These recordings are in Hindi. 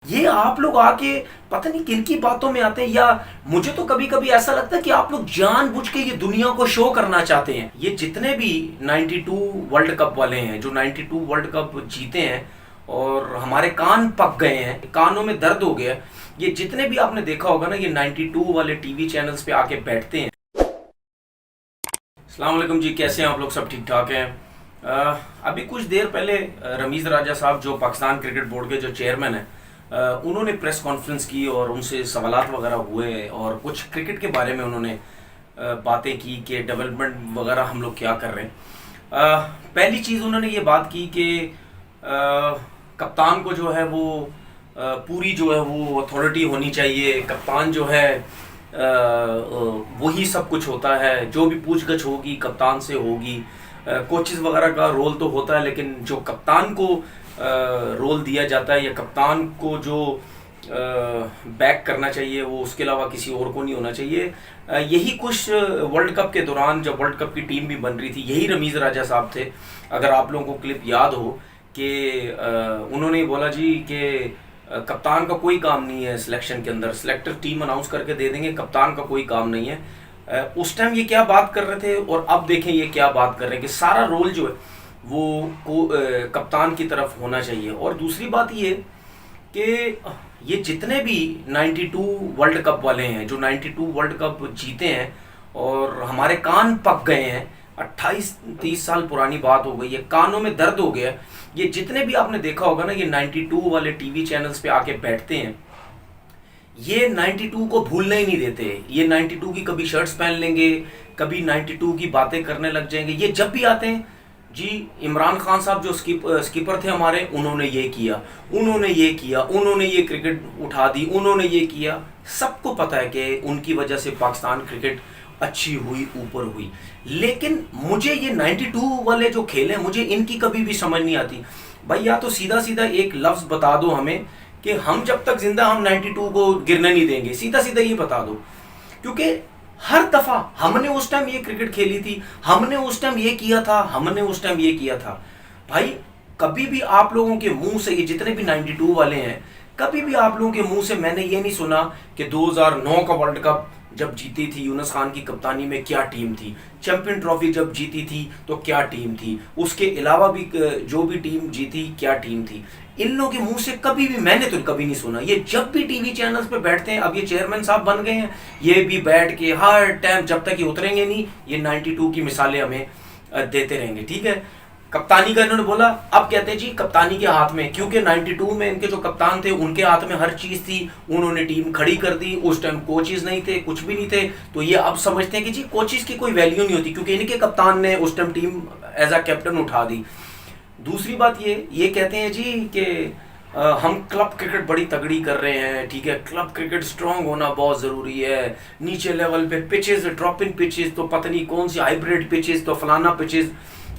ये आप लोग आके पता नहीं किन की बातों में आते हैं, या मुझे तो कभी कभी ऐसा लगता है कि आप लोग जानबूझ के ये दुनिया को शो करना चाहते हैं। ये जितने भी 92 वर्ल्ड कप वाले हैं जो 92 वर्ल्ड कप जीते हैं और हमारे कान पक गए हैं, कानों में दर्द हो गया, ये जितने भी आपने देखा होगा ना, ये 92 वाले टीवी चैनल्स पे आके बैठते हैं। अस्सलाम वालेकुम जी, कैसे हैं आप लोग? सब ठीक ठाक हैं? अभी कुछ देर पहले रमीज़ राजा साहब जो पाकिस्तान क्रिकेट बोर्ड के जो चेयरमैन हैं, उन्होंने प्रेस कॉन्फ्रेंस की और उनसे सवालात वगैरह हुए और कुछ क्रिकेट के बारे में उन्होंने बातें की कि डेवलपमेंट वगैरह हम लोग क्या कर रहे हैं। पहली चीज़ उन्होंने ये बात की कि कप्तान को जो है वो पूरी जो है वो अथॉरिटी होनी चाहिए। कप्तान जो है वही सब कुछ होता है, जो भी पूछगछ होगी कप्तान से होगी। कोचेस वगैरह का रोल तो होता है, लेकिन जो कप्तान को रोल दिया जाता है या कप्तान को जो बैक करना चाहिए वो उसके अलावा किसी और को नहीं होना चाहिए। यही कुछ वर्ल्ड कप के दौरान जब वर्ल्ड कप की टीम भी बन रही थी, यही रमीज़ राजा साहब थे। अगर आप लोगों को क्लिप याद हो कि उन्होंने बोला जी कि कप्तान का कोई काम नहीं है सिलेक्शन के अंदर, सिलेक्टर टीम अनाउंस करके दे देंगे, कप्तान का कोई काम नहीं है। उस टाइम ये क्या बात कर रहे थे और अब देखें ये क्या बात कर रहे हैं कि सारा रोल जो है वो कप्तान की तरफ होना चाहिए। और दूसरी बात ये कि ये जितने भी 92 वर्ल्ड कप वाले हैं जो 92 वर्ल्ड कप जीते हैं और हमारे कान पक गए हैं, 28-30 साल पुरानी बात हो गई है, कानों में दर्द हो गया। ये जितने भी आपने देखा होगा ना, ये 92 वाले टीवी चैनल्स पे आके बैठते हैं, ये 92 को भूलने ही नहीं देते। ये 92 की कभी शर्ट्स पहन लेंगे, कभी 92 की बातें करने लग जाएंगे। ये जब भी आते हैं जी, इमरान खान साहब जो स्कीपर थे हमारे, उन्होंने ये किया, उन्होंने ये किया, उन्होंने ये क्रिकेट उठा दी, उन्होंने ये किया। सबको पता है कि उनकी वजह से पाकिस्तान क्रिकेट अच्छी हुई, ऊपर हुई। लेकिन मुझे ये 92 वाले जो खेल हैं, मुझे इनकी कभी भी समझ नहीं आती। भाई या तो सीधा सीधा एक लफ्ज़ बता दो हमें कि हम जब तक जिंदा हम 92 को गिरने नहीं देंगे, सीधा सीधा ये बता दो। क्योंकि हर दफा हमने उस टाइम ये क्रिकेट खेली थी, हमने उस टाइम ये किया था, हमने उस टाइम ये किया था। भाई कभी भी आप लोगों के मुंह से, ये जितने भी 92 वाले हैं, कभी भी आप लोगों के मुंह से मैंने ये नहीं सुना कि 2009 का वर्ल्ड कप जब जीती थी यूनुस खान की कप्तानी में क्या टीम थी, चैंपियन ट्रॉफी जब जीती थी तो क्या टीम थी, उसके अलावा भी जो भी टीम जीती क्या टीम थी। इन लोगों के मुंह से कभी भी मैंने तो कभी नहीं सुना। ये जब भी टीवी चैनल्स पे बैठते हैं, अब ये चेयरमैन साहब बन गए हैं, ये भी बैठ के हर टाइम जब तक ये उतरेंगे नहीं, ये 92 की मिसालें हमें देते रहेंगे। ठीक है, कप्तानी का इन्होंने बोला, अब कहते हैं जी कप्तानी के हाथ में, क्योंकि 92 में इनके जो कप्तान थे उनके हाथ में हर चीज़ थी, उन्होंने टीम खड़ी कर दी। उस टाइम कोचेस नहीं थे, कुछ भी नहीं थे, तो ये अब समझते हैं कि जी कोचेस की कोई वैल्यू नहीं होती क्योंकि इनके कप्तान ने उस time team as a captain उठा दी। दूसरी बात ये कहते हैं जी कि हम क्लब क्रिकेट बड़ी तगड़ी कर रहे हैं। ठीक है, क्लब क्रिकेट स्ट्रांग होना बहुत ज़रूरी है। नीचे लेवल पे पिचेस, ड्रॉप इन पिचेस, तो पता नहीं कौन सी हाइब्रिड पिचेस, तो फलाना पिचेस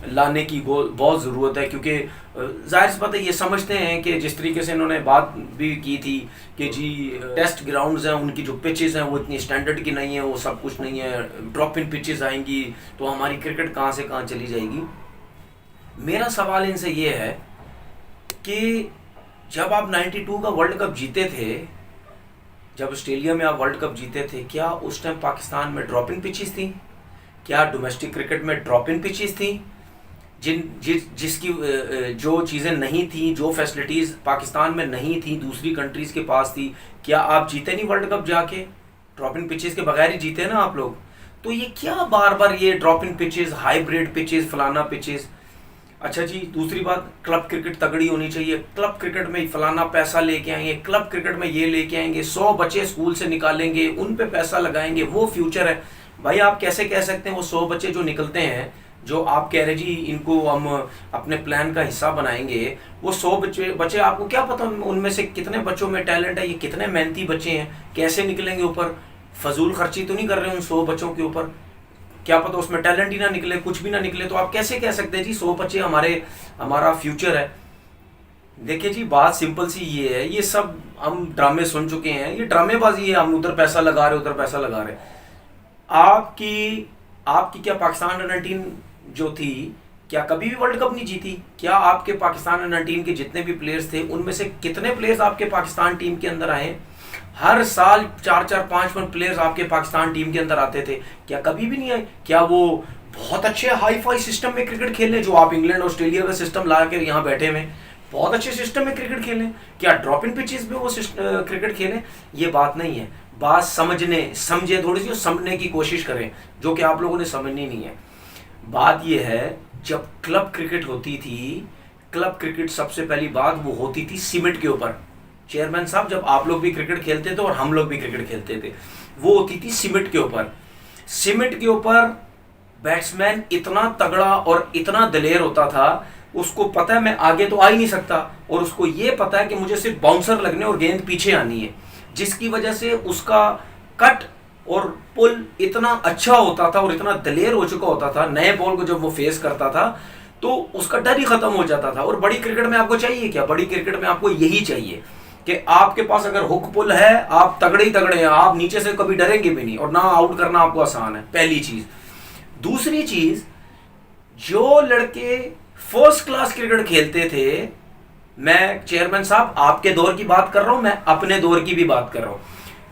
लाने की बहुत ज़रूरत है। क्योंकि जाहिर सी बात है, ये समझते हैं कि जिस तरीके से इन्होंने बात भी की थी कि जी टेस्ट ग्राउंड्स हैं, उनकी जो पिचेस हैं वो इतनी स्टैंडर्ड की नहीं है, वो सब कुछ नहीं है, ड्रॉप इन पिचेस आएंगी तो हमारी क्रिकेट कहाँ से कहाँ चली जाएगी। मेरा सवाल इनसे ये है कि जब आप 92 का वर्ल्ड कप जीते थे, जब ऑस्ट्रेलिया में आप वर्ल्ड कप जीते थे, क्या उस टाइम पाकिस्तान में ड्रॉप इन पिचेस थी? क्या डोमेस्टिक क्रिकेट में ड्रॉप इन पिचेस थी? जिसकी जो चीज़ें नहीं थी, जो फैसिलिटीज़ पाकिस्तान में नहीं थी, दूसरी कंट्रीज़ के पास थी, क्या आप जीते नहीं वर्ल्ड कप जाके? ड्रॉप इन पिचेस के बगैर ही जीते ना आप लोग। तो ये क्या बार बार ये drop in pitches, hybrid pitches, फलाना पिचेस। अच्छा जी, दूसरी बात, क्लब क्रिकेट तगड़ी होनी चाहिए, क्लब क्रिकेट में फलाना पैसा लेके आएंगे, क्लब क्रिकेट में ये लेके आएंगे, 100 बच्चे स्कूल से निकालेंगे, उन पे पैसा लगाएंगे, वो फ्यूचर है। भाई आप कैसे कह सकते हैं वो 100 बच्चे जो निकलते हैं, जो आप कह रहे जी इनको हम अपने प्लान का हिस्सा बनाएंगे, वो 100 बच्चे आपको क्या पता उनमें से कितने बच्चों में टैलेंट है, ये कितने मेहनती बच्चे हैं, कैसे निकलेंगे ऊपर? फजूल खर्ची तो नहीं कर रहे उन 100 बच्चों के ऊपर? क्या पता उसमें टैलेंट ही ना निकले, कुछ भी ना निकले। तो आप कैसे कह सकते हैं जी 100 बच्चे हमारा फ्यूचर है? देखिए जी, बात सिंपल सी ये है, ये सब हम ड्रामे सुन चुके हैं, ये ड्रामेबाजी है। हम उधर पैसा लगा रहे, उधर पैसा लगा रहे। आपकी क्या पाकिस्तान अंडर 19 जो थी, क्या कभी भी वर्ल्ड कप नहीं जीती? क्या आपके पाकिस्तान अंडर टीम के जितने भी प्लेयर्स थे उनमें से कितने प्लेयर्स आपके पाकिस्तान टीम के अंदर आए? हर साल 4-4, 5-5 प्लेयर्स आपके पाकिस्तान टीम के अंदर आते थे, क्या कभी भी नहीं आए? क्या वो बहुत अच्छे हाई फाई सिस्टम में क्रिकेट खेल रहे, जो आप इंग्लैंड ऑस्ट्रेलिया का सिस्टम ला के यहाँ बैठे हुए, बहुत अच्छे सिस्टम में क्रिकेट खेलें? क्या ड्रॉप इन पिचेस में वो क्रिकेट खेलें? ये बात नहीं है। बात समझे, थोड़ी सी समझने की कोशिश करें, जो कि आप लोगों ने समझनी नहीं है। बात ये है, जब क्लब क्रिकेट होती थी, क्लब क्रिकेट सबसे पहली बात वो होती थी सीमेंट के ऊपर। चेयरमैन साहब, जब आप लोग भी क्रिकेट खेलते थे और हम लोग भी क्रिकेट खेलते थे, वो होती थी सीमेंट के ऊपर। सीमेंट के ऊपर बैट्समैन इतना तगड़ा और इतना दलेर होता था, उसको पता है मैं आगे तो आ ही नहीं सकता, और उसको ये पता है कि मुझे सिर्फ बाउंसर लगने और गेंद पीछे आनी है, जिसकी वजह से उसका कट और पुल इतना अच्छा होता था और इतना दलेर हो चुका होता था। नए बॉल को जब वो फेस करता था तो उसका डर ही खत्म हो जाता था। और बड़ी क्रिकेट में आपको चाहिए क्या? बड़ी क्रिकेट में आपको यही चाहिए कि आपके पास अगर हुक पुल है, आप तगड़े ही तगड़े हैं, आप नीचे से कभी डरेंगे भी नहीं, और ना आउट करना आपको आसान है, पहली चीज। दूसरी चीज, जो लड़के फर्स्ट क्लास क्रिकेट खेलते थे, मैं चेयरमैन साहब आपके दौर की बात कर रहा हूं, मैं अपने दौर की भी बात कर रहा हूं,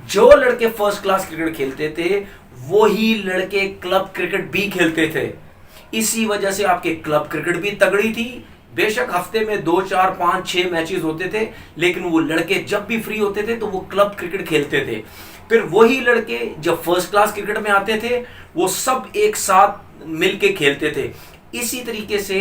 जो लड़के फर्स्ट क्लास क्रिकेट खेलते थे वही लड़के क्लब क्रिकेट भी खेलते थे। इसी वजह से आपके क्लब क्रिकेट भी तगड़ी थी। बेशक हफ्ते में 2, 4, 5, 6 मैचेस होते थे, लेकिन वो लड़के जब भी फ्री होते थे तो वो क्लब क्रिकेट खेलते थे। फिर वही लड़के जब फर्स्ट क्लास क्रिकेट में आते थे, वो सब एक साथ मिलके खेलते थे। इसी तरीके से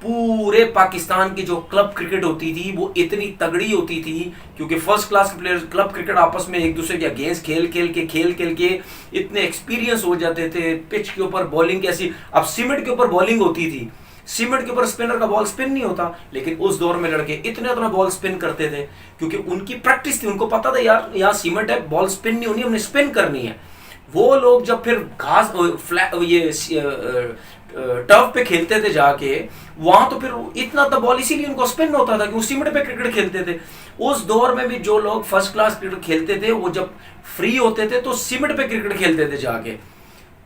पूरे पाकिस्तान की जो क्लब क्रिकेट होती थी वो इतनी तगड़ी होती थी, क्योंकि फर्स्ट क्लास के प्लेयर्स क्लब क्रिकेट आपस में एक दूसरे के अगेंस्ट खेल खेल के इतने एक्सपीरियंस हो जाते थे। पिच के ऊपर बॉलिंग कैसी, अब सीमेंट के ऊपर बॉलिंग होती थी, सीमेंट के ऊपर स्पिनर का बॉल स्पिन नहीं होता, लेकिन उस दौर में लड़के इतना बॉल स्पिन करते थे, क्योंकि उनकी प्रैक्टिस थी, उनको पता था यार यहाँ सीमेंट है, बॉल स्पिन नहीं होनी, हमने स्पिन करनी है। वो लोग जब फिर घास टर्फ पे खेलते थे जाके, वहां तो फिर इतना तो बॉल इसीलिए उनको स्पिन होता था कि वो सीमेंट पे क्रिकेट खेलते थे। उस दौर में भी जो लोग फर्स्ट क्लास क्रिकेट खेलते थे, वो जब फ्री होते थे तो सीमेंट पे क्रिकेट खेलते थे जाके।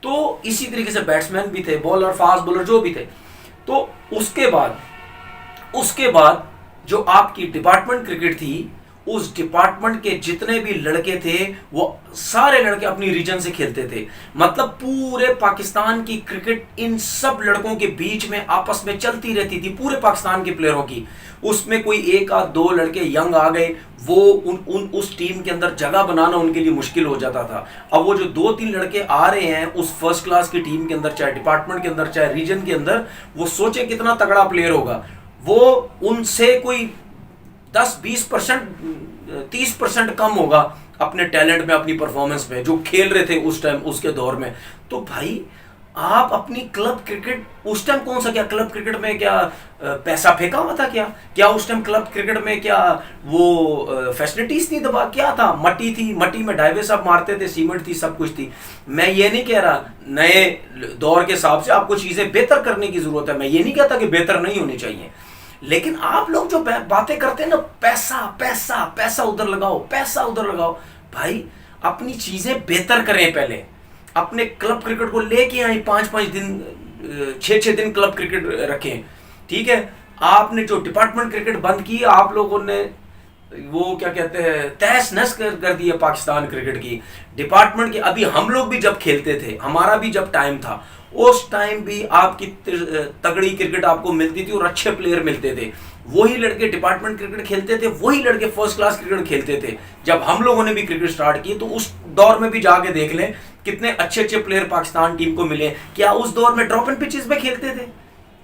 तो इसी तरीके से बैट्समैन भी थे, बॉलर, फास्ट बॉलर जो भी थे। तो उसके बाद जो आपकी डिपार्टमेंट क्रिकेट थी, उस डिपार्टमेंट के जितने भी लड़के थे वो सारे लड़के अपनी रीजन से खेलते थे। मतलब पूरे पाकिस्तान की क्रिकेट इन सब लड़कों के बीच में आपस में चलती रहती थी, पूरे पाकिस्तान के प्लेयरों की। उसमें कोई 1 आध 2 लड़के यंग आ गए, वो उस टीम के अंदर जगह बनाना उनके लिए मुश्किल हो जाता था। अब वो जो 2-3 लड़के आ रहे हैं उस फर्स्ट क्लास की टीम के अंदर, चाहे डिपार्टमेंट के अंदर चाहे रीजन के अंदर, वो सोचे कितना तगड़ा प्लेयर होगा, वो उनसे कोई 10-20%, 30% कम होगा अपने टैलेंट में, अपनी परफॉर्मेंस में, जो खेल रहे थे उस टाइम उसके दौर में। तो भाई आप अपनी क्लब क्रिकेट, उस टाइम कौन सा, क्या क्लब क्रिकेट में क्या पैसा फेंका हुआ था? क्या उस टाइम क्लब क्रिकेट में क्या वो फैसिलिटीज थी? दबा क्या था? मट्टी थी, मट्टी में डाइवे सब मारते थे, सीमेंट थी, सब कुछ थी। मैं ये नहीं कह रहा, नए दौर के हिसाब से आपको चीजें बेहतर करने की जरूरत है, मैं ये नहीं कहता कि बेहतर नहीं होनी चाहिए, लेकिन आप लोग जो बातें करते हैं ना, पैसा पैसा पैसा उधर लगाओ, पैसा उधर लगाओ, भाई अपनी चीजें बेहतर करें। पहले अपने क्लब क्रिकेट को लेके आए, 5-5 दिन, 6-6 दिन क्लब क्रिकेट रखें, ठीक है। आपने जो डिपार्टमेंट क्रिकेट बंद की, आप लोगों ने वो क्या कहते हैं, तहस नहस कर दिया पाकिस्तान क्रिकेट की डिपार्टमेंट की। अभी हम लोग भी जब खेलते थे, हमारा भी जब टाइम था, उस टाइम भी आपकी तगड़ी क्रिकेट आपको मिलती थी और अच्छे प्लेयर मिलते थे। वही लड़के डिपार्टमेंट क्रिकेट खेलते थे, वही लड़के फर्स्ट क्लास क्रिकेट खेलते थे। जब हम लोगों ने भी क्रिकेट स्टार्ट की तो उस दौर में भी जाके देख लें कितने अच्छे अच्छे प्लेयर पाकिस्तान टीम को मिले। क्या उस दौर में ड्रॉप एंड पिचेस पे खेलते थे?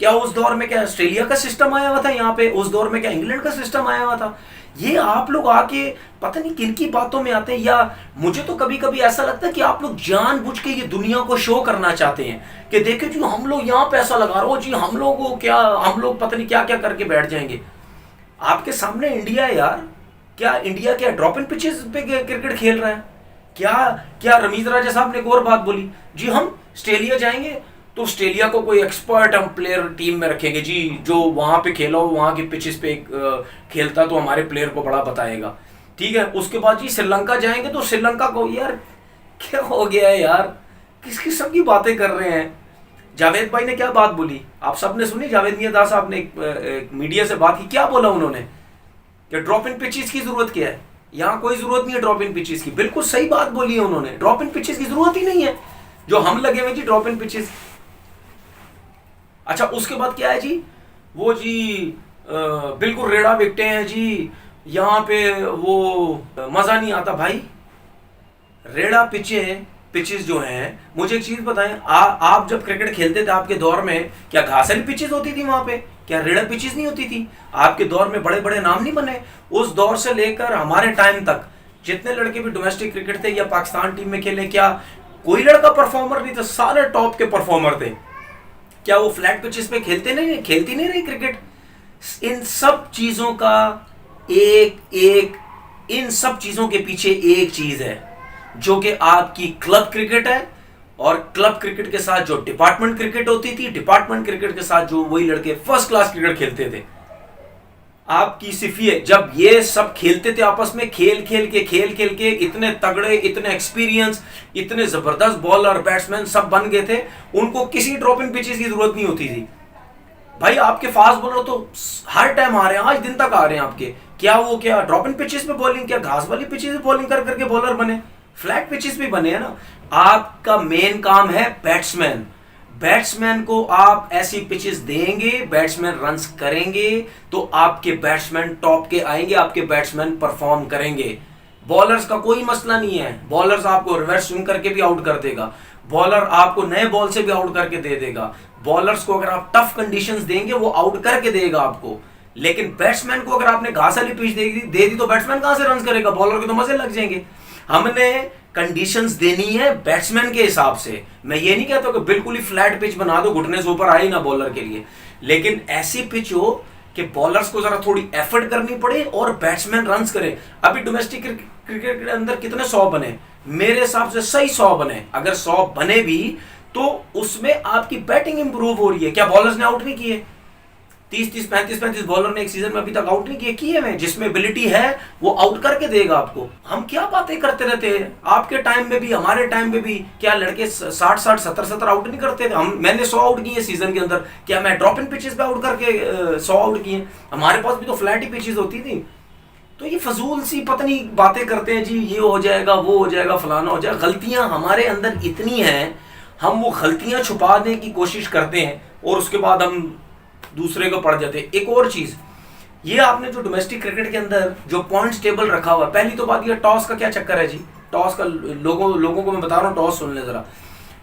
क्या उस दौर में क्या ऑस्ट्रेलिया का सिस्टम आया हुआ था यहाँ पे? उस दौर में क्या इंग्लैंड का सिस्टम आया हुआ था? ये आप लोग आके पता नहीं किन की बातों में आते हैं, या मुझे तो कभी कभी ऐसा लगता है कि आप लोग जानबूझ के ये दुनिया को शो करना चाहते हैं कि देखिए जी हम लोग यहाँ पैसा लगा रहे हो जी, हम लोग पता नहीं क्या क्या करके बैठ जाएंगे। आपके सामने इंडिया है यार, क्या इंडिया क्या ड्रॉप इन पिचेस पे क्रिकेट खेल रहा है? क्या रमीज राजा साहब ने एक और बात बोली जी, हम ऑस्ट्रेलिया जाएंगे तो ऑस्ट्रेलिया को कोई एक्सपर्ट हम प्लेयर टीम में रखेंगे जी, जो वहां पे खेला हो, वहां की पिचेस पे खेलता तो हमारे प्लेयर को बड़ा बताएगा, ठीक है। उसके बाद जी श्रीलंका जाएंगे तो श्रीलंका को, यार क्या हो गया है यार, किस किस्म की बातें कर रहे हैं? जावेद भाई ने क्या बात बोली, आप सबने सुनी, जावेद मियां साहब ने एक मीडिया से बात की, क्या बोला उन्होंने कि ड्रॉप इन पिचेस की जरूरत क्या है, यहाँ कोई जरूरत नहीं है ड्रॉप इन पिचेस की। बिल्कुल सही बात बोली है उन्होंने, ड्रॉप इन पिचेस की जरूरत ही नहीं है, जो हम लगे हुए जी ड्रॉप इन पिचेस। अच्छा उसके बाद क्या है जी, वो जी बिल्कुल रेड़ा बिकते हैं जी, यहाँ पे वो मजा नहीं आता। भाई रेड़ा पिचेस जो हैं, मुझे एक चीज बताएं, आप जब क्रिकेट खेलते थे आपके दौर में क्या घास वाली पिचेस होती थी वहां पे, क्या रेड़ा पिचेस नहीं होती थी? आपके दौर में बड़े बड़े नाम नहीं बने? उस दौर से लेकर हमारे टाइम तक जितने लड़के भी डोमेस्टिक क्रिकेट थे या पाकिस्तान टीम में खेले, क्या कोई लड़का परफॉर्मर नहीं था? सारे टॉप के परफॉर्मर थे। क्या वो फ्लैट पिचेस पे खेलती नहीं रही क्रिकेट? इन सब चीजों का इन सब चीजों के पीछे एक चीज है, जो कि आपकी क्लब क्रिकेट है, और क्लब क्रिकेट के साथ जो डिपार्टमेंट क्रिकेट होती थी, डिपार्टमेंट क्रिकेट के साथ जो वही लड़के फर्स्ट क्लास क्रिकेट खेलते थे। आपकी सिफिये जब ये सब खेलते थे आपस में, खेल खेल के इतने तगड़े, इतने एक्सपीरियंस, इतने जबरदस्त बॉलर बैट्समैन सब बन गए थे, उनको किसी ड्रॉप इन पिचेस की जरूरत नहीं होती थी। भाई आपके फास्ट बॉलर तो हर टाइम आ रहे हैं, आज दिन तक आ रहे हैं आपके, क्या ड्रॉप इन पिचेस पे बॉलिंग, क्या घास वाली पिचेस पे बॉलिंग कर करके बॉलर बने? फ्लैट पिचेस भी बने हैं ना। आपका मेन काम है बैट्समैन को आप ऐसी पिचेस देंगे, बैट्समैन रन्स करेंगे, तो आपके बैट्समैन टॉप के आएंगे, आपके बैट्समैन परफॉर्म करेंगे। बॉलर्स का कोई मसला नहीं है, बॉलर्स आपको रिवर्स स्विंग करके भी आउट कर देगा, बॉलर आपको नए बॉल से भी आउट करके दे देगा। बॉलर्स को अगर आप टफ कंडीशंस देंगे वो आउट करके देगा आपको। लेकिन बैट्समैन को अगर आपने घास वाली पिच दे दी तो बैट्समैन कहां से रन करेगा? बॉलर के तो मजे लग जाएंगे। हमने कंडीशंस देनी है बैट्समैन के हिसाब से। मैं ये नहीं कहता कि बिल्कुल ही फ्लैट पिच बना दो, घुटने से ऊपर आए ना बॉलर के लिए, लेकिन ऐसी पिच हो कि बॉलर्स को जरा थोड़ी एफर्ट करनी पड़े और बैट्समैन रन करे। अभी डोमेस्टिक क्रिकेट के अंदर कितने 100 बने? मेरे हिसाब से सही 100 बने। अगर 100 बने भी तो उसमें आपकी बैटिंग इंप्रूव हो रही है। क्या बॉलर्स ने आउट नहीं किए? 30 35 बॉलर ने एक सीजन में अभी तक आउट नहीं किए हैं। जिसमें एबिलिटी है वो आउट करके देगा आपको। हम क्या बातें करते रहते हैं, आपके टाइम में भी हमारे टाइम में भी क्या लड़के 60 70 आउट नहीं करते थे? मैंने 100 आउट किए सीजन के अंदर, क्या मैं ड्रॉप इन पिचेस पे आउट करके 100 आउट किए? हमारे पास भी तो फ्लैट ही पिचेस होती थी। तो ये फजूल सी पता नहीं बातें करते हैं जी, ये हो जाएगा वो हो जाएगा फलाना हो जाएगा। गलतियां हमारे अंदर इतनी हैं, हम वो गलतियां छुपाने की कोशिश करते हैं और उसके बाद हम दूसरे को पड़ जाते हैं। एक और चीज, ये आपने जो डोमेस्टिक क्रिकेट के अंदर जो पॉइंट्स टेबल रखा हुआ है, पहली तो बात ये टॉस का क्या चक्कर है जी। टॉस का लोगों को मैं बता रहा हूँ, टॉस सुन ले जरा।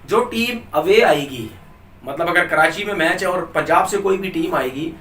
जो टीम अवे आएगी, मतलब अगर कराची में मैच है और पंजाब से कोई भी टीम आएगी,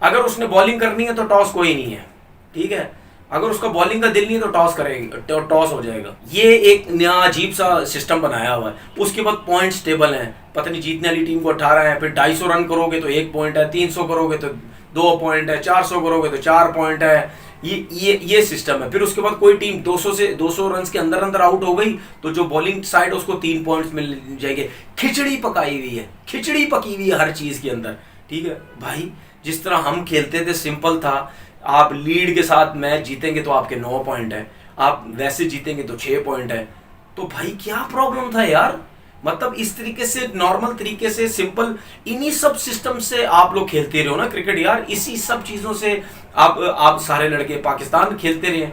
अगर उसने बॉलिंग करनी है तो टॉस कोई नहीं है, ठीक है। अगर उसका बॉलिंग का दिल नहीं है तो टॉस करेंगे, तो टॉस हो जाएगा। ये एक नया अजीब सा सिस्टम बनाया हुआ है। उसके बाद पॉइंट्स टेबल है, पता नहीं जीतने वाली टीम को 18 है, फिर 250 रन करोगे तो 1 पॉइंट है, 300 करोगे तो 2 पॉइंट है, 400 करोगे तो 4 पॉइंट है। ये सिस्टम है। फिर उसके बाद कोई टीम 200 रन के अंदर आउट हो गई तो जो बॉलिंग साइड उसको 3 पॉइंट्स मिल जाएंगे। खिचड़ी पकाई हुई है, खिचड़ी पकी हुई है हर चीज के अंदर, ठीक है भाई। जिस तरह हम खेलते थे सिंपल था, आप लीड के साथ मैच जीतेंगे तो आपके 9 पॉइंट है, आप वैसे जीतेंगे तो 6 पॉइंट है। तो भाई क्या प्रॉब्लम था यार? मतलब इस तरीके से नॉर्मल तरीके से सिंपल इन्हीं सब सिस्टम से आप लोग खेलते रहे हो ना क्रिकेट यार। इसी सब चीजों से आप सारे लड़के पाकिस्तान खेलते रहे।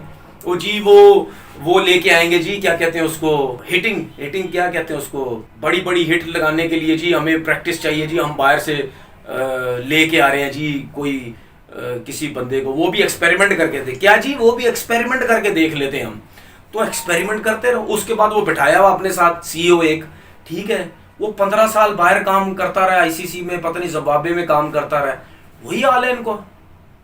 वो जी वो लेके आएंगे जी, क्या कहते हैं उसको, हिटिंग क्या कहते हैं उसको, बड़ी बड़ी हिट लगाने के लिए जी हमें प्रैक्टिस चाहिए जी, हम बाहर से लेके आ रहे हैं जी कोई किसी बंदे को, वो भी एक्सपेरिमेंट करके थे क्या जी, वो भी एक्सपेरिमेंट करके देख लेते हैं हम। तो एक्सपेरिमेंट करते रहो। उसके बाद वो बिठाया हुआ अपने साथ सीईओ एक, ठीक है, वो 15 साल बाहर काम करता रहा, आईसीसी में पता नहीं जिम्बाब्वे में काम करता रहा। वही हाल है इनको,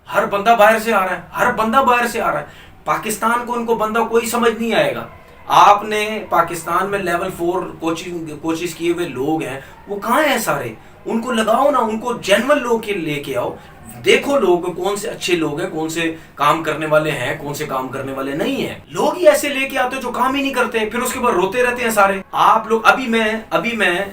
हर बंदा बाहर से आ रहा है, हर बंदा बाहर से आ रहा है। पाकिस्तान को इनको बंदा कोई समझ नहीं आएगा। आपने पाकिस्तान में लेवल 4 कोचिंग किए हुए लोग हैं, वो कहाँ हैं सारे? उनको लगाओ ना, उनको जेन्युइन लोग के लेके आओ, देखो लोग कौन से अच्छे लोग हैं, कौन से काम करने वाले हैं, कौन से काम करने वाले नहीं हैं। लोग ही ऐसे लेके आते हो जो काम ही नहीं करते, फिर उसके बाद रोते रहते हैं सारे। आप लोग अभी मैं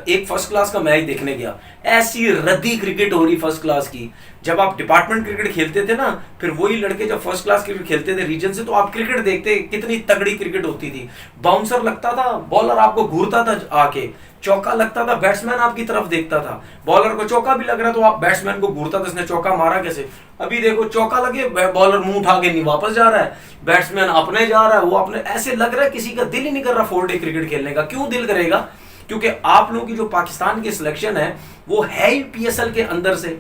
एक फर्स्ट क्लास का मैच देखने गया, ऐसी रद्दी क्रिकेट हो रही फर्स्ट क्लास की। जब आप डिपार्टमेंट क्रिकेट खेलते थे ना, फिर वही लड़के जब फर्स्ट क्लास क्रिकेट खेलते थे रीजन से, तो आप क्रिकेट देखते कितनी तगड़ी क्रिकेट होती थी। बाउंसर लगता था, बॉलर आपको घूरता था आके, चौका लगता था, बैट्समैन आपकी तरफ देखता था, बॉलर को चौका भी लग रहा तो आप बैट्समैन को घूरता था, इसने चौका मारा कैसे। अभी देखो चौका लगे, बॉलर मुंह उठा के नहीं वापस जा रहा है, बैट्समैन अपने जा रहा है, वो अपने, ऐसे लग रहा है किसी का दिल ही नहीं कर रहा 4 डे क्रिकेट खेलने का। क्यों दिल करेगा? क्योंकि आप लोगों की जो पाकिस्तान की सिलेक्शन है वो है ही पीएसएल के अंदर से।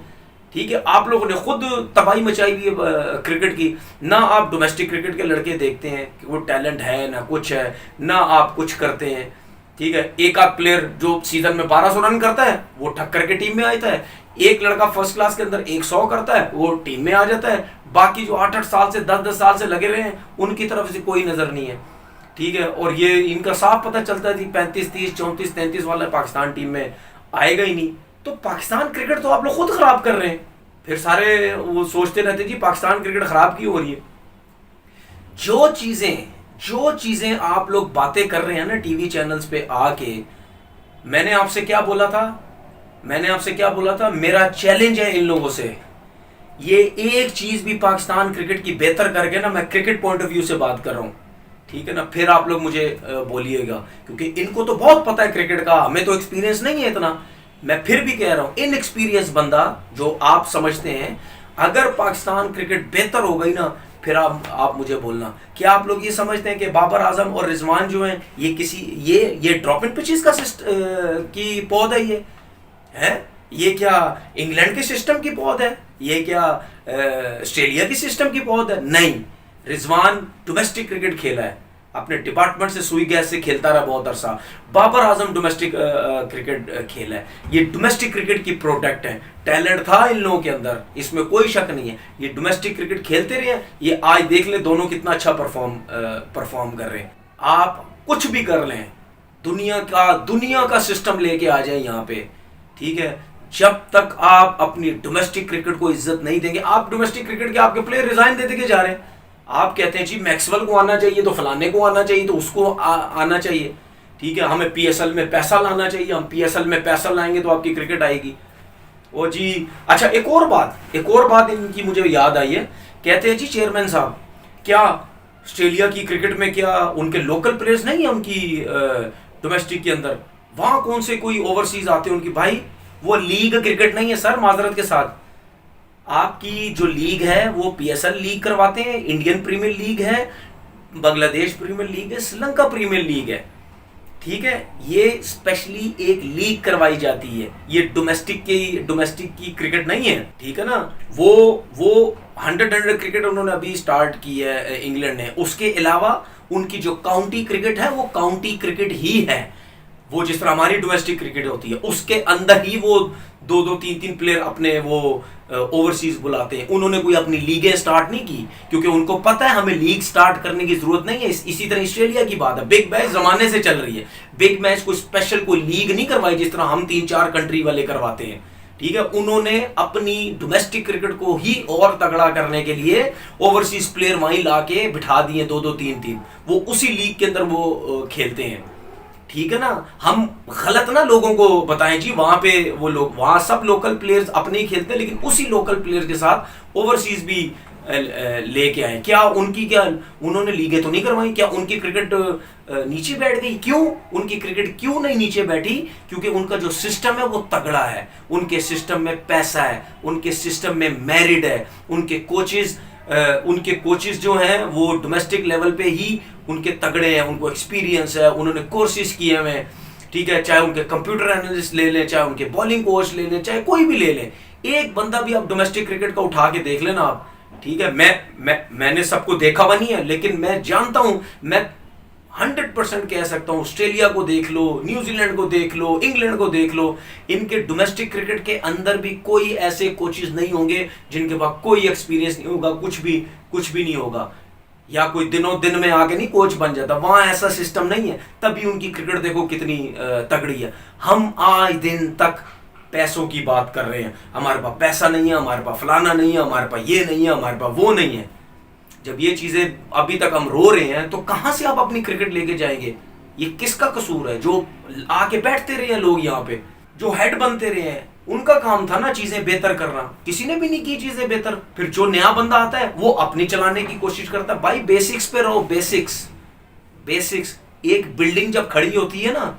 ठीक है, आप लोगों ने खुद तबाही मचाई हुई है क्रिकेट की। ना आप डोमेस्टिक क्रिकेट के लड़के देखते हैं कि वो टैलेंट है, ना कुछ है, ना आप कुछ करते हैं। ठीक है, एक आध प्लेयर जो सीजन में 1200 रन करता है वो ठक्कर के टीम में आता है। एक लड़का फर्स्ट क्लास के अंदर 100 करता है वो टीम में आ जाता है। बाकी जो 8-8 साल से 10-10 साल से लगे रहे हैं उनकी तरफ से कोई नजर नहीं है। ठीक है, और ये इनका साफ पता चलता है कि 35, 30, 34, 33 वाला पाकिस्तान टीम में आएगा ही नहीं। तो पाकिस्तान क्रिकेट तो आप लोग खुद खराब कर रहे हैं। फिर सारे वो सोचते रहते जी पाकिस्तान क्रिकेट खराब क्यों हो रही है। जो चीजें आप लोग बातें कर रहे हैं ना टीवी चैनल्स पे आके, मैंने आपसे क्या बोला था, मेरा चैलेंज है इन लोगों से, ये एक चीज भी पाकिस्तान क्रिकेट की बेहतर करके ना, मैं क्रिकेट पॉइंट ऑफ व्यू से बात कर रहा हूं, ठीक है ना, फिर आप लोग मुझे बोलिएगा, क्योंकि इनको तो बहुत पता है क्रिकेट का, हमें तो एक्सपीरियंस नहीं है इतना। मैं फिर भी कह रहा हूं, इनएक्सपीरियंस बंदा जो आप समझते हैं, अगर पाकिस्तान क्रिकेट बेहतर हो गई ना, फिर आप मुझे बोलना। क्या आप लोग ये समझते हैं कि बाबर आजम और रिजवान जो हैं ये ड्रॉप इन पिचेस का की पौध है, ये है, ये क्या इंग्लैंड के सिस्टम की पौध है, ये क्या ऑस्ट्रेलिया की सिस्टम की पौध है? नहीं, रिजवान डोमेस्टिक क्रिकेट खेला है, अपने डिपार्टमेंट से सुई गैस से खेलता रहा बहुत अरसा। बाबर आजम डोमेस्टिक क्रिकेट खेला है, ये डोमेस्टिक क्रिकेट की प्रोडक्ट है। टैलेंट था इन लोगों के अंदर, इसमें कोई शक नहीं है। ये डोमेस्टिक क्रिकेट खेलते रहे, ये आज देख ले दोनों कितना अच्छा परफॉर्म कर रहे हैं। आप कुछ भी कर लें, दुनिया का सिस्टम लेके आ जाए यहाँ पे, ठीक है, जब तक आप अपनी डोमेस्टिक क्रिकेट को इज्जत नहीं देंगे, आप डोमेस्टिक क्रिकेट के आपके प्लेयर रिजाइन दे के जा रहे हैं। आप कहते हैं जी मैक्सवेल को आना चाहिए तो फलाने को आना चाहिए तो उसको आना चाहिए, ठीक है, हमें पीएसएल में पैसा लाना चाहिए, हम पीएसएल में पैसा लाएंगे तो आपकी क्रिकेट आएगी। ओ जी, अच्छा एक और बात इनकी मुझे याद आई है। कहते हैं जी चेयरमैन साहब, क्या ऑस्ट्रेलिया की क्रिकेट में क्या उनके लोकल प्लेयर्स नहीं है उनकी डोमेस्टिक के अंदर? वहां कौन से कोई ओवरसीज आते हैं उनकी? भाई वो लीग क्रिकेट नहीं है सर, माजरत के साथ। आपकी जो लीग है वो पीएसएल लीग करवाते हैं, इंडियन प्रीमियर लीग है, बांग्लादेश प्रीमियर लीग है, श्रीलंका प्रीमियर लीग है, ठीक है, ये स्पेशली एक लीग करवाई जाती है, ये डोमेस्टिक की क्रिकेट नहीं है, ठीक है ना। वो 100 क्रिकेट उन्होंने अभी स्टार्ट की है इंग्लैंड ने। उसके अलावा उनकी जो काउंटी क्रिकेट है वो काउंटी क्रिकेट ही है, वो जिस तरह हमारी डोमेस्टिक क्रिकेट होती है उसके अंदर ही वो 2-2, 3-3 प्लेयर अपने वो ओवरसीज बुलाते हैं। उन्होंने कोई अपनी लीगें स्टार्ट नहीं की, क्योंकि उनको पता है हमें लीग स्टार्ट करने की जरूरत नहीं है। इसी तरह ऑस्ट्रेलिया की बात है, बिग मैच जमाने से चल रही है, बिग मैच कोई स्पेशल कोई लीग नहीं करवाई जिस तरह हम 3-4 कंट्री वाले करवाते हैं, ठीक है। उन्होंने अपनी डोमेस्टिक क्रिकेट को ही और तगड़ा करने के लिए ओवरसीज प्लेयर वहीं लाके बिठा दिए, 2-2, 3-3, वो उसी लीग के अंदर वो खेलते हैं, ठीक है ना। हम गलत ना लोगों को बताएं जी वहां पे वो लोग, वहां सब लोकल प्लेयर्स अपने ही खेलते हैं, लेकिन उसी लोकल प्लेयर के साथ ओवरसीज भी लेके आए। क्या उन्होंने लीगें तो नहीं करवाई? क्या उनकी क्रिकेट नीचे बैठ गई? क्यों उनकी क्रिकेट क्यों नहीं नीचे बैठी? क्योंकि उनका जो सिस्टम है वो तगड़ा है, उनके सिस्टम में पैसा है, उनके सिस्टम में मेरिट है, उनके कोचेस जो हैं वो डोमेस्टिक लेवल पे ही उनके तगड़े हैं, उनको एक्सपीरियंस है, उन्होंने कोर्सेज किए हुए हैं, ठीक है, चाहे उनके कंप्यूटर एनालिस्ट ले लें, चाहे उनके बॉलिंग कोच ले लें, चाहे कोई भी ले लें, एक बंदा भी आप डोमेस्टिक क्रिकेट का उठा के देख लेना आप, ठीक है। मैंने सबको देखा हुआ नहीं है, लेकिन मैं जानता हूं, मैं 100% कह सकता हूं, ऑस्ट्रेलिया को देख लो, न्यूजीलैंड को देख लो, इंग्लैंड को देख लो, इनके डोमेस्टिक क्रिकेट के अंदर भी कोई ऐसे कोचेस नहीं होंगे जिनके पास कोई एक्सपीरियंस नहीं होगा, कुछ भी नहीं होगा, या कोई दिनों दिन में आके नहीं कोच बन जाता, वहां ऐसा सिस्टम नहीं है, तभी उनकी क्रिकेट देखो कितनी तगड़ी है। हम आज दिन तक पैसों की बात कर रहे हैं, हमारे पास पैसा नहीं है, हमारे पास फलाना नहीं है, हमारे पास ये नहीं है, हमारे पास वो नहीं है। जब ये चीजें अभी तक हम रो रहे हैं तो कहां से आप अपनी क्रिकेट लेके जाएंगे? ये किसका कसूर है? जो आके बैठते रहे हैं लोग यहाँ पे, जो हेड बनते रहे हैं, उनका काम था ना चीजें बेहतर करना। किसी ने भी नहीं की चीजें बेहतर। फिर जो नया बंदा आता है वो अपनी चलाने की कोशिश करता है। भाई बेसिक्स पे रहो, बेसिक्स बेसिक्स। एक बिल्डिंग जब खड़ी होती है ना,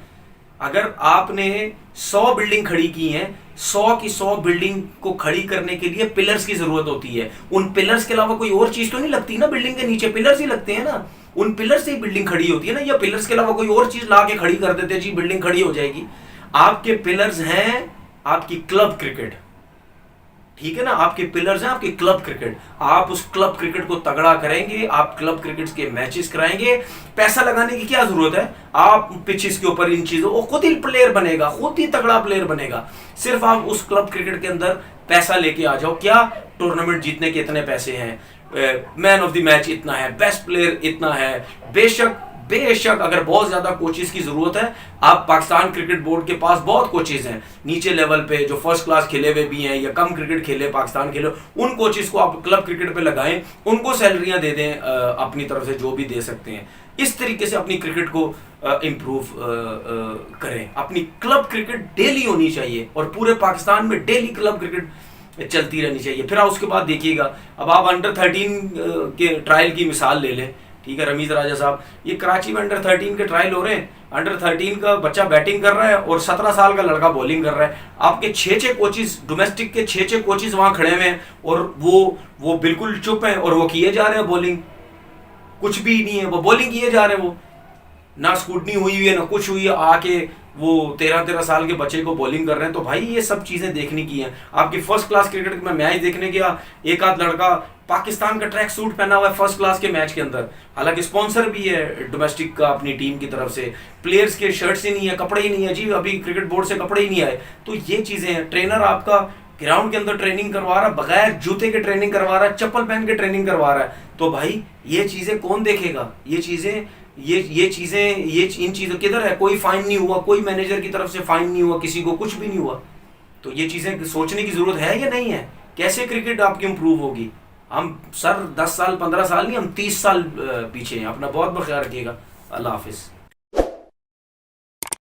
अगर आपने 100 बिल्डिंग खड़ी की हैं, 100 की 100 बिल्डिंग को खड़ी करने के लिए पिलर्स की जरूरत होती है। उन पिलर्स के अलावा कोई और चीज तो नहीं लगती ना, बिल्डिंग के नीचे पिलर्स ही लगते हैं ना, उन पिलर से ही बिल्डिंग खड़ी होती है ना। या पिलर्स के अलावा कोई और चीज ला के खड़ी कर देते जी बिल्डिंग खड़ी हो जाएगी। आपके पिलर्स हैं आपकी क्लब क्रिकेट, ठीक है ना, आपके पिलर्स हैं आपकी क्लब क्रिकेट। आप उस क्लब क्रिकेट को तगड़ा करेंगे, आप क्लब क्रिकेट के मैचेस कराएंगे। पैसा लगाने की क्या जरूरत है? आप पिचेस के ऊपर इन चीजों, वो खुद ही प्लेयर बनेगा, खुद ही तगड़ा प्लेयर बनेगा। सिर्फ आप उस क्लब क्रिकेट के अंदर पैसा लेके आ जाओ। क्या टूर्नामेंट जीतने के इतने पैसे हैं, मैन ऑफ द मैच इतना है, बेस्ट प्लेयर इतना है। बेशक बेशक अगर बहुत ज्यादा कोचेस की जरूरत है, आप पाकिस्तान क्रिकेट बोर्ड के पास बहुत कोचेस हैं नीचे लेवल पे जो फर्स्ट क्लास खेले हुए भी हैं या कम क्रिकेट खेले पाकिस्तान खेले, उन कोचेस को आप क्लब क्रिकेट पे लगाएं, उनको सैलरियां दे दें अपनी तरफ से जो भी दे सकते हैं। इस तरीके से अपनी क्रिकेट को इम्प्रूव करें। अपनी क्लब क्रिकेट डेली होनी चाहिए और पूरे पाकिस्तान में डेली क्लब क्रिकेट चलती रहनी चाहिए। फिर उसके बाद देखिएगा, अब आप अंडर 13 के ट्रायल की मिसाल ले लें, ठीक है, रमीज राजा साहब, ये कराची में अंडर 13 के ट्रायल हो रहे हैं। अंडर 13 का बच्चा बैटिंग कर रहा है और 17 साल का लड़का बॉलिंग कर रहा है। आपके 6 कोचेस, डोमेस्टिक के 6 कोचेस वहां खड़े हुए हैं और वो बिल्कुल चुप हैं और वो किए जा रहे हैं बॉलिंग, कुछ भी नहीं है, वो बॉलिंग किए जा रहे हैं। वो ना स्कूटनी हुई हुई है ना कुछ हुई है, आके वो 13-13 साल के बच्चे को बॉलिंग कर रहे हैं। तो भाई ये सब चीजें देखने की हैं। आपकी फर्स्ट क्लास क्रिकेट में मैच देखने गया, एक आध लड़का पाकिस्तान का ट्रैक सूट पहना हुआ है फर्स्ट क्लास के मैच के अंदर, हालांकि स्पॉन्सर भी है डोमेस्टिक का अपनी टीम की तरफ से, प्लेयर्स के शर्ट्स ही नहीं है, कपड़े ही नहीं है जी, अभी क्रिकेट बोर्ड से कपड़े ही नहीं आए। तो ये चीजें हैं। ट्रेनर आपका ग्राउंड के अंदर ट्रेनिंग करवा रहा है, बगैर जूते के ट्रेनिंग करवा रहा है, चप्पल पहन के ट्रेनिंग करवा रहा है। तो भाई ये चीजें कौन देखेगा? ये चीजें इन चीजों किधर है? कोई फाइन नहीं हुआ, कोई मैनेजर की तरफ से फाइन नहीं हुआ, किसी को कुछ भी नहीं हुआ। तो ये चीजें सोचने की जरूरत है या नहीं है? कैसे क्रिकेट आपकी इंप्रूव होगी? हम सर 10 साल 15 साल नहीं, हम 30 साल पीछे हैं। अपना बहुत ख्याल रखिएगा। अल्लाह हाफिज।